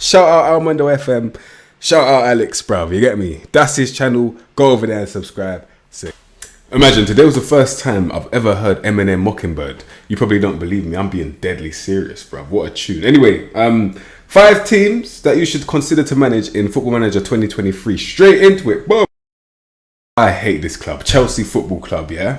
Shout out Armando FM. Shout out Alex, bruv. You get me? That's his channel. Go over there and subscribe. Sick. Imagine, today was the first time I've ever heard Eminem Mockingbird. You probably don't believe me. I'm being deadly serious, bruv. What a tune. Anyway, 5 teams that you should consider to manage in Football Manager 2023. Straight into it. Boom. I hate this club, Chelsea Football Club, yeah?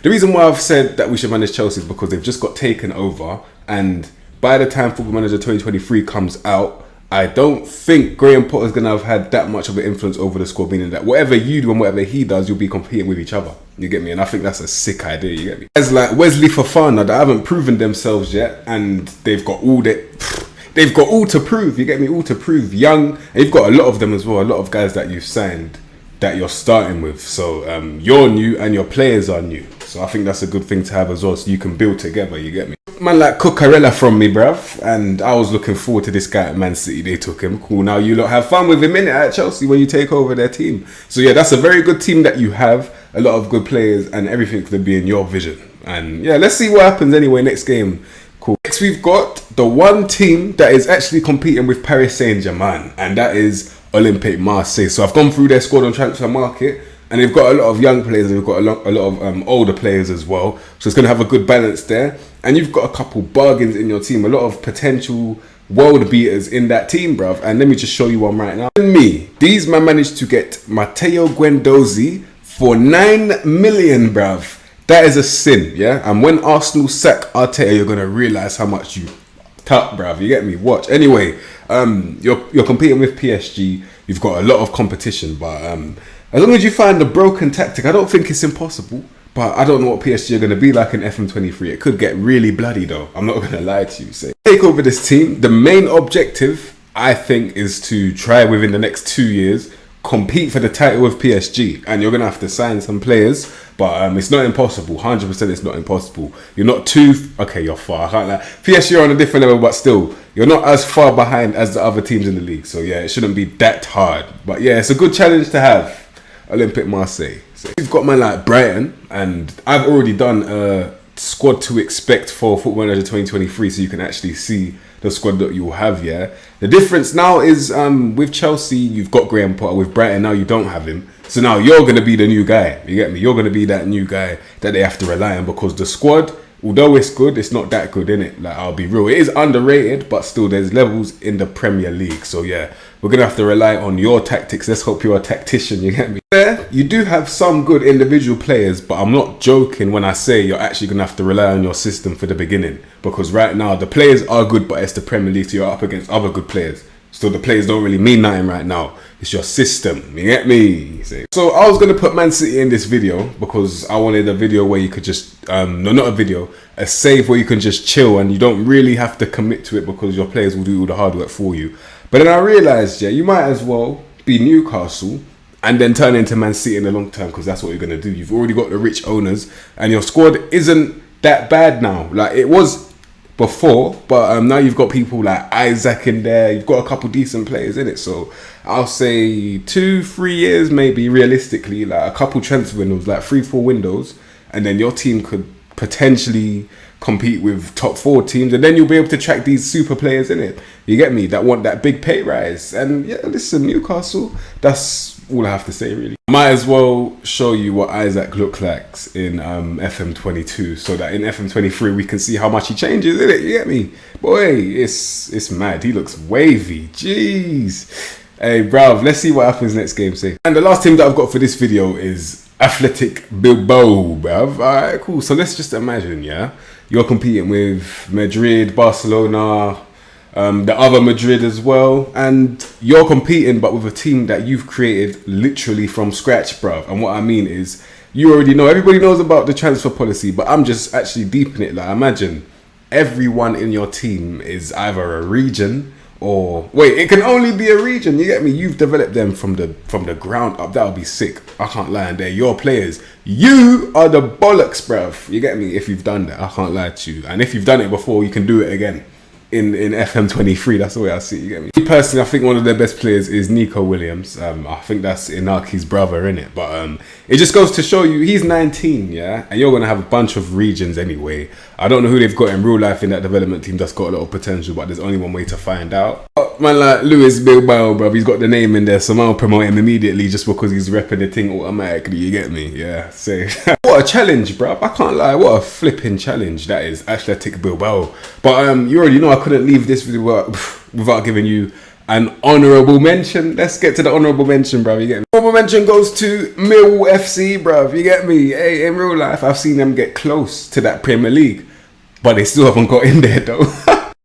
The reason why I've said that we should manage Chelsea is because they've just got taken over, and by the time Football Manager 2023 comes out, I don't think Graham Potter's going to have had that much of an influence over the squad, meaning that whatever you do and whatever he does, you'll be competing with each other. You get me? And I think that's a sick idea, you get me? Guys like Wesley Fofana that haven't proven themselves yet, and they've got all to prove, you get me? All to prove. Young, and you've got a lot of them as well, a lot of guys that you've signed that you're starting with. So you're new and your players are new. So I think that's a good thing to have as well, so you can build together, you get me? Man like Cucurella from me, bruv, and I was looking forward to this guy at Man City. They took him. Cool, now you lot have fun with him in it at Chelsea when you take over their team. So yeah, that's a very good team that you have, a lot of good players, and everything could be in your vision. And yeah, let's see what happens anyway next game. Cool. Next we've got the one team that is actually competing with Paris Saint-Germain, and that is Olympique Marseille. So I've gone through their squad on transfer market, and they've got a lot of young players, and they've got a lot of older players as well. So it's going to have a good balance there. And you've got a couple bargains in your team, a lot of potential world beaters in that team, bruv. And let me just show you one right now. And these man managed to get Matteo Guendouzi for 9 million, bruv. That is a sin, yeah? And when Arsenal sack Arteta, you're going to realise how much you tap, bruv. You get me? Watch. Anyway, you're competing with PSG. You've got a lot of competition, but as long as you find the broken tactic, I don't think it's impossible. But I don't know what PSG are going to be like in FM23. It could get really bloody though. I'm not going to lie to you. So take over this team. The main objective, I think, is to try within the next 2 years, compete for the title with PSG. And you're going to have to sign some players. But it's not impossible. 100% it's not impossible. You're not too... Okay, you're far. I can't lie. PSG are on a different level, but still, you're not as far behind as the other teams in the league. So yeah, it shouldn't be that hard. But yeah, it's a good challenge to have. Olympique Marseille. So you've got man like Brighton, and I've already done a squad to expect for Football Manager 2023, so you can actually see the squad that you'll have. Yeah, the difference now is with Chelsea you've got Graham Potter. With Brighton now you don't have him, so now you're going to be the new guy. You get me? You're going to be that new guy that they have to rely on, because the squad, although it's good, it's not that good, innit? Like, I'll be real, it is underrated, but still there's levels in the Premier League. So yeah, we're going to have to rely on your tactics. Let's hope you're a tactician, you get me? There, you do have some good individual players, but I'm not joking when I say you're actually going to have to rely on your system for the beginning. Because right now, the players are good, but it's the Premier League, so you're up against other good players. So the players don't really mean nothing right now. It's your system, you get me? So I was going to put Man City in this video because I wanted a video where you could just, no, not a video, a save where you can just chill and you don't really have to commit to it because your players will do all the hard work for you. But then I realised, yeah, you might as well be Newcastle and then turn into Man City in the long term, because that's what you're going to do. You've already got the rich owners and your squad isn't that bad now. Like it was before, but now you've got people like Isaac in there. You've got a couple decent players in it. So I'll say 2-3 years maybe, realistically, like a couple transfer windows, like 3-4 windows, and then your team could potentially compete with top 4 teams, and then you'll be able to track these super players in it. You get me? That want that big pay rise. And yeah, listen, Newcastle, that's all I have to say really. Might as well show you what Isaac looks like in FM22, so that in FM23 we can see how much he changes, innit? You get me? Boy, it's mad. He looks wavy. Jeez. Hey, bruv, let's see what happens next game, say. And the last team that I've got for this video is Athletic Bilbao, bruv. Alright, cool. So let's just imagine, yeah, you're competing with Madrid, Barcelona, the other Madrid as well, and you're competing but with a team that you've created literally from scratch, bruv. And what I mean is, you already know, everybody knows about the transfer policy, but I'm just actually deep in it. Like, imagine everyone in your team is either a region or, wait, it can only be a region, you get me? You've developed them from the ground up. That would be sick. I can't lie, and they're your players. You are the bollocks, bruv. You get me? If you've done that, I can't lie to you. And if you've done it before, you can do it again. in FM23. That's the way I see it, you get me? Me personally, I think one of their best players is Nico Williams. I think that's Inaki's brother, innit? But it just goes to show you, he's 19, yeah? And you're going to have a bunch of regions anyway. I don't know who they've got in real life in that development team that's got a lot of potential, but there's only one way to find out. But man, like Luis Bilbao, bro, he's got the name in there, so I'll promote him immediately just because he's repping the thing automatically, you get me? Yeah, say. What a challenge, bro. I can't lie, what a flipping challenge that is. Athletic Bilbao. But you already know I couldn't leave this video without giving you an honourable mention. Let's get to the honourable mention, bro. You get me? Honourable mention goes to Millwall FC, bro. You get me? Hey, in real life, I've seen them get close to that Premier League, but they still haven't got in there though.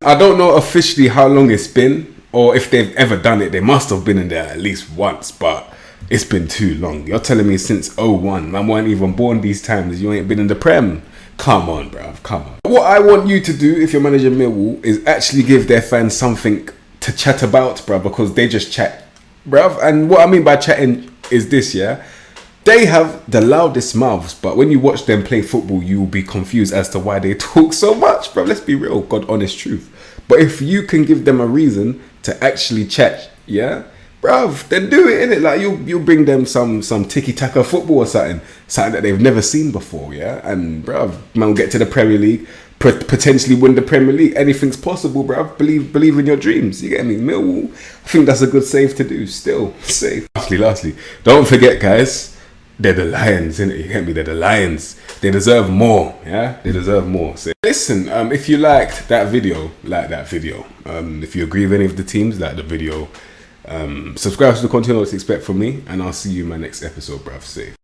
I don't know officially how long it's been, or if they've ever done it. They must have been in there at least once, but it's been too long. You're telling me since 01, man weren't even born these times, you ain't been in the Prem? Come on, bruv, come on. What I want you to do if you're managing Millwall is actually give their fans something to chat about, bruv, because they just chat, bruv. And what I mean by chatting is this, yeah? They have the loudest mouths, but when you watch them play football, you will be confused as to why they talk so much, bruv. Let's be real, God honest truth. But if you can give them a reason to actually chat, yeah? Bruv, then do it, innit? Like you'll bring them some tiki-taka football or something that they've never seen before, yeah? And bruv, man will get to the Premier League, potentially win the Premier League. Anything's possible, bruv. Believe in your dreams. You get me? Millwall, I think that's a good save to do. Still, safe. Lastly, don't forget, guys, they're the Lions, innit? You get me? They're the Lions. They deserve more, yeah? They deserve more. So listen, if you liked that video, like that video. If you agree with any of the teams, like the video. Subscribe to the content what to expect from me, and I'll see you in my next episode, bruv. Safe.